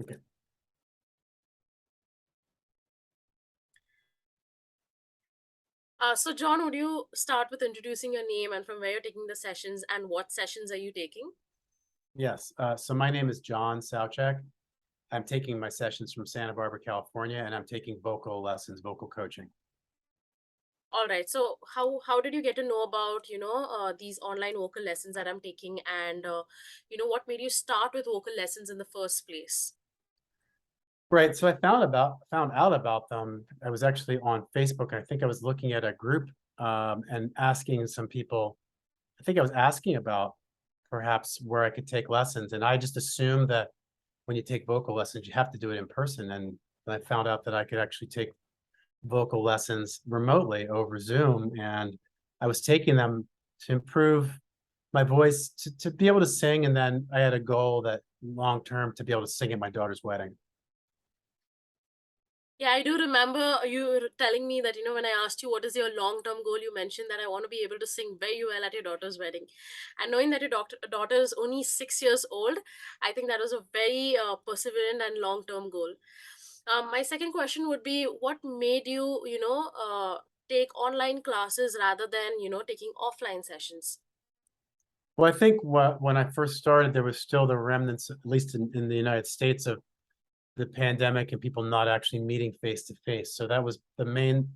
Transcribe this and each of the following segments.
Okay. So John, would you start with introducing your name and from where you're taking the sessions and what sessions are you taking? Yes. So my name is John Souchak. I'm taking my sessions from Santa Barbara, California, and I'm taking vocal lessons, vocal coaching. All right. So how did you get to know about these online vocal lessons that I'm taking, and what made you start with vocal lessons in the first place? Right. So I found out about them. I was actually on Facebook. I think I was looking at a group and asking some people. I think I was asking about perhaps where I could take lessons, and I just assumed that when you take vocal lessons, you have to do it in person. And I found out that I could actually take vocal lessons remotely over Zoom, and I was taking them to improve my voice to be able to sing. And then I had a goal that long term to be able to sing at my daughter's wedding. Yeah, I do remember you telling me that, when I asked you what is your long term goal, you mentioned that I want to be able to sing very well at your daughter's wedding. And knowing that your daughter is only 6 years old, I think that was a very perseverant and long term goal. My second question would be what made you, take online classes rather than, taking offline sessions? Well, I think when I first started, there was still the remnants, at least in the United States, of the pandemic and people not actually meeting face to face. So that was the main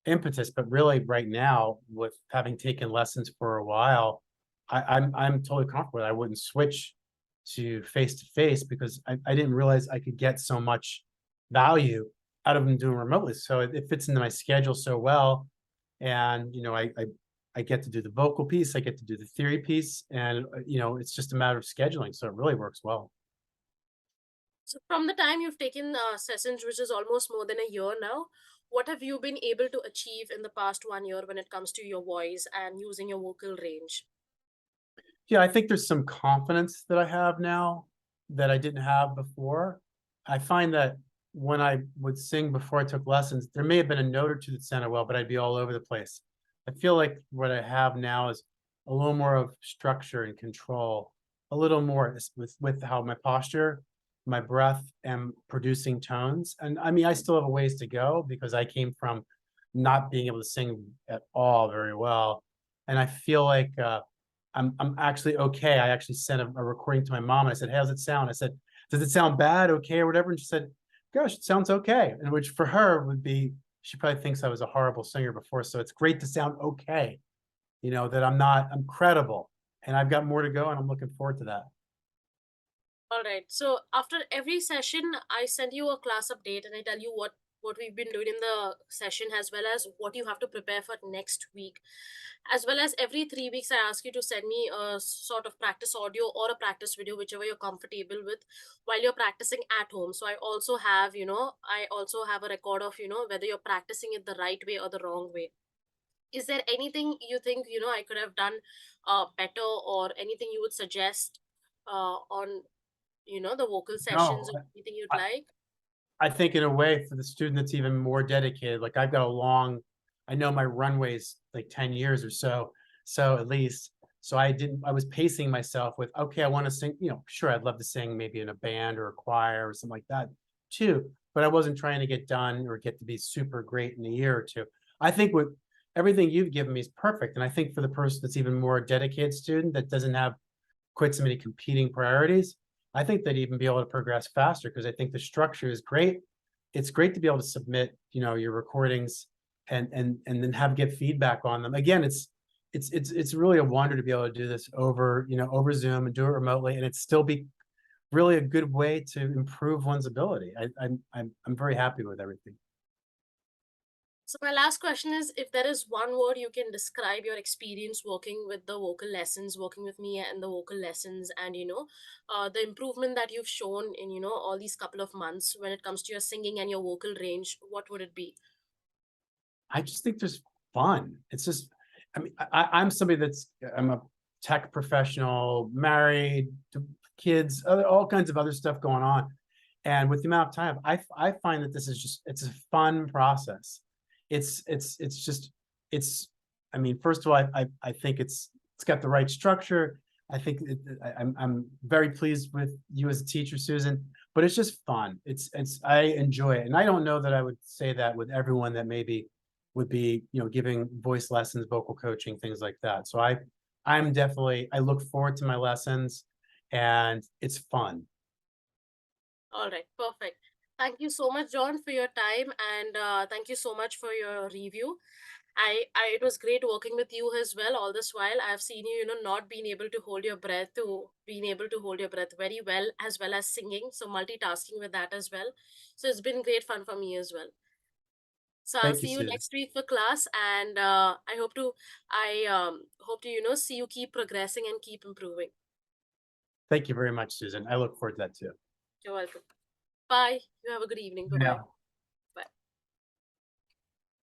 impetus. But really, right now, with having taken lessons for a while, I'm totally comfortable. I wouldn't switch to face because I didn't realize I could get so much value out of them doing remotely. So it fits into my schedule so well. And I get to do the vocal piece, I get to do the theory piece, and it's just a matter of scheduling. So it really works well. So, from the time you've taken sessions, which is almost more than a year now, what have you been able to achieve in the past 1 year when it comes to your voice and using your vocal range? Yeah, I think there's some confidence that I have now that I didn't have before. I find that when I would sing before I took lessons, there may have been a note or two that sounded well, but I'd be all over the place. I feel like what I have now is a little more of structure and control, a little more with how my posture, my breath, and producing tones. And I mean, I still have a ways to go because I came from not being able to sing at all very well. And I feel like I'm actually okay. I actually sent a recording to my mom and I said, "Hey, how's it sound?" I said, "Does it sound bad, okay, or whatever?" And she said, "Gosh, it sounds okay." And which for her would be, she probably thinks I was a horrible singer before. So it's great to sound okay, that I'm credible. And I've got more to go and I'm looking forward to that. All right. So after every session, I send you a class update and I tell you what we've been doing in the session as well as what you have to prepare for next week. As well as every 3 weeks, I ask you to send me a sort of practice audio or a practice video, whichever you're comfortable with, while you're practicing at home. So I also have a record of, whether you're practicing it the right way or the wrong way. Is there anything you think, I could have done better, or anything you would suggest on the vocal sessions No, or anything you'd I, like? I think in a way for the student that's even more dedicated, like I've got a long, I know my runway's like 10 years or so. So at least, so I was pacing myself with, okay, I want to sing, sure, I'd love to sing maybe in a band or a choir or something like that too. But I wasn't trying to get done or get to be super great in a year or two. I think what everything you've given me is perfect. And I think for the person that's even more dedicated student that doesn't have quite so many competing priorities, I think they'd even be able to progress faster because I think the structure is great. It's great to be able to submit, your recordings and then get feedback on them. Again, it's really a wonder to be able to do this over Zoom and do it remotely, and it's still be really a good way to improve one's ability. I'm very happy with everything. So my last question is, if there is one word you can describe your experience working with the vocal lessons, working with me and the vocal lessons, and the improvement that you've shown in all these couple of months when it comes to your singing and your vocal range, what would it be? I just think there's fun. It's just, I mean, I'm somebody I'm a tech professional, married, kids, all kinds of other stuff going on. And with the amount of time, I find that it's a fun process. It's just, it's, I mean, first of all, I think it's got the right structure. I think I'm very pleased with you as a teacher, Susan. but it's just fun. I enjoy it. And I don't know that I would say that with everyone that maybe would be, giving voice lessons, vocal coaching, things like that. So I look forward to my lessons and it's fun. All right, perfect. Thank you so much, John, for your time, and thank you so much for your review. It was great working with you as well. All this while, I've seen you, not being able to hold your breath to being able to hold your breath very well as singing. So multitasking with that as well. So it's been great fun for me as well. So I'll Thank you, see you Susan. next week for class, and I hope to see you keep progressing and keep improving. Thank you very much, Susan. I look forward to that too. You're welcome. Bye. You have a good evening. Bye bye. Now.